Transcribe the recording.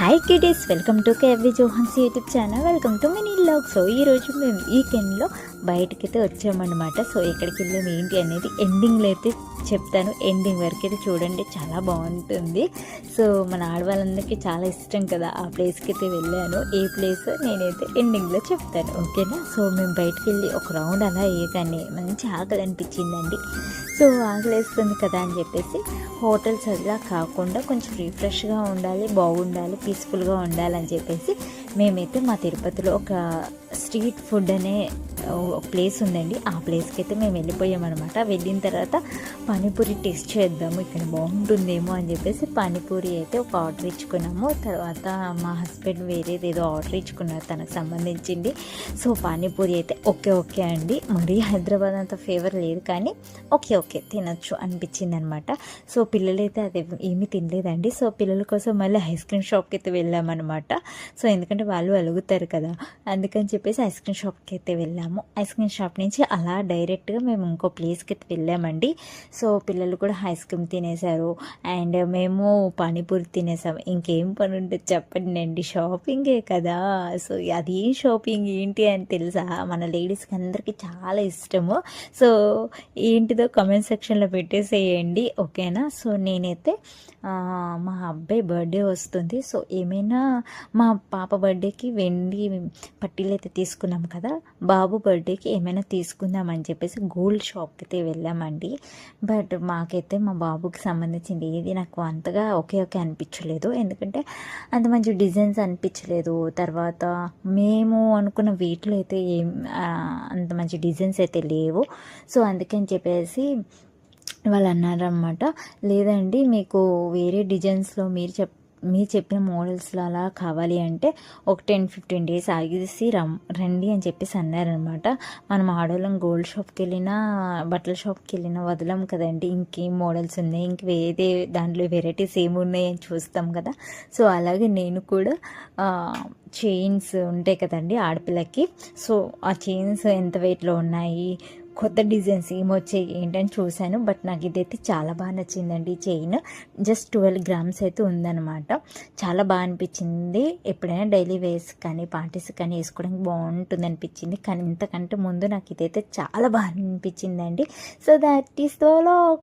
Hi kiddies, welcome to KV Johns YouTube channel. Welcome to mini vlog. So ఈరోజు మేము వీకెండ్లో బయటకైతే వచ్చామన్నమాట. సో ఎక్కడికి వెళ్ళాము ఏంటి అనేది ఎండింగ్లో అయితే చెప్తాను. ఎండింగ్ వరకు అయితే చూడండి, చాలా బాగుంటుంది. సో మన ఆడవాళ్ళందరికీ చాలా ఇష్టం కదా ఆ ప్లేస్కి అయితే వెళ్ళాను. ఏ ప్లేస్ నేనైతే ఎండింగ్లో చెప్తాను, ఓకేనా? సో మేము బయటకు వెళ్ళి ఒక రౌండ్ అలా వేయగానే మంచి ఆకలి అనిపించిందండి. సో ఆకలి వేస్తుంది కదా అని చెప్పేసి హోటల్స్ అలా కాకుండా కొంచెం రిఫ్రెష్గా ఉండాలి, బాగుండాలి, పీస్ఫుల్గా ఉండాలని చెప్పేసి మేమైతే మా తిరుపతిలో ఒక స్ట్రీట్ ఫుడ్ అనే ప్లేస్ ఉందండి. ఆ ప్లేస్కి అయితే మేము వెళ్ళిపోయామన్నమాట. వెళ్ళిన తర్వాత పానీపూరి టేస్ట్ చేద్దాము, ఇక్కడ బాగుంటుందేమో అని చెప్పేసి పానీపూరి అయితే ఒక ఆర్డర్ ఇచ్చుకున్నాము. తర్వాత మా హస్బెండ్ వేరేది ఏదో ఆర్డర్ ఇచ్చుకున్నారు తనకు సంబంధించింది. సో పానీపూరి అయితే ఓకే అండి, మరీ హైదరాబాద్ అంత ఫేవర్ లేదు కానీ ఓకే తినొచ్చు అనిపించింది అనమాట. సో పిల్లలైతే అది ఏమీ తినలేదండి. సో పిల్లల కోసం మళ్ళీ ఐస్ క్రీమ్ షాప్కి అయితే వెళ్ళామన్నమాట. సో ఎందుకంటే వాళ్ళు అలుగుతారు కదా, అందుకని చెప్పేసి ఐస్ క్రీమ్ షాప్కి అయితే వెళ్ళాము. ఐస్ క్రీమ్ షాప్ నుంచి అలా డైరెక్ట్గా మేము ఇంకో ప్లేస్కి అయితే వెళ్ళామండి. సో పిల్లలు కూడా ఐస్ క్రీమ్ తినేశారు అండ్ మేము పానీపూరి తినేసాము. ఇంకేం పని ఉంటుంది చెప్పండి అండి, షాపింగే కదా. సో అది షాపింగ్ ఏంటి అని తెలుసా, మన లేడీస్కి అందరికీ చాలా ఇష్టము. సో ఏంటిదో కామెంట్ సెక్షన్లో పెట్టేసేయండి, ఓకేనా? సో నేనైతే మా అబ్బాయి బర్త్డే వస్తుంది. సో ఏమైనా మా పాప బర్త్డేకి వెండి పట్టీలు అయితే తీసుకున్నాం కదా, బాబు బర్త్డేకి ఏమైనా తీసుకుందామని చెప్పేసి గోల్డ్ షాప్కి అయితే వెళ్ళామండి. బట్ మాకైతే మా బాబుకి సంబంధించింది ఏది నాకు అంతగా ఓకే అనిపించలేదు, ఎందుకంటే అంత మంచి డిజైన్స్ అనిపించలేదు. తర్వాత మేము అనుకున్న వీటిలో అయితే అంత మంచి డిజైన్స్ అయితే లేవు. సో అందుకని చెప్పేసి వాళ్ళు అన్నారన్నమాట, లేదండి మీకు వేరే డిజైన్స్లో మీరు చెప్పిన మోడల్స్లో అలా కావాలి అంటే ఒక 10-15 days ఆగేసి రండి అని చెప్పేసి అన్నారనమాట. మనం ఆడవాళ్ళం గోల్డ్ షాప్కి వెళ్ళినా బట్టల షాప్కి వెళ్ళినా వదలం కదండి, ఇంకేం మోడల్స్ ఉన్నాయి, ఇంక వేరే దాంట్లో వెరైటీస్ ఏమున్నాయి అని చూస్తాం కదా. సో అలాగే నేను కూడా చైన్స్ ఉంటాయి కదండి ఆడపిల్లకి, సో ఆ చైన్స్ ఎంత వెయిట్లో ఉన్నాయి, కొత్త డిజైన్స్ ఏమొచ్చాయి ఏంటని చూశాను. బట్ నాకు ఇదైతే చాలా బాగా నచ్చిందండి. చైన్ జస్ట్ 12 grams అయితే ఉందన్నమాట. చాలా బాగా అనిపించింది. ఎప్పుడైనా డైలీ వేస్ కానీ పార్టీస్ కానీ వేసుకోవడానికి బాగుంటుంది అనిపించింది. కానీ ఇంతకంటే ముందు నాకు ఇదైతే చాలా బాగా అనిపించిందండి. So that is the vlog.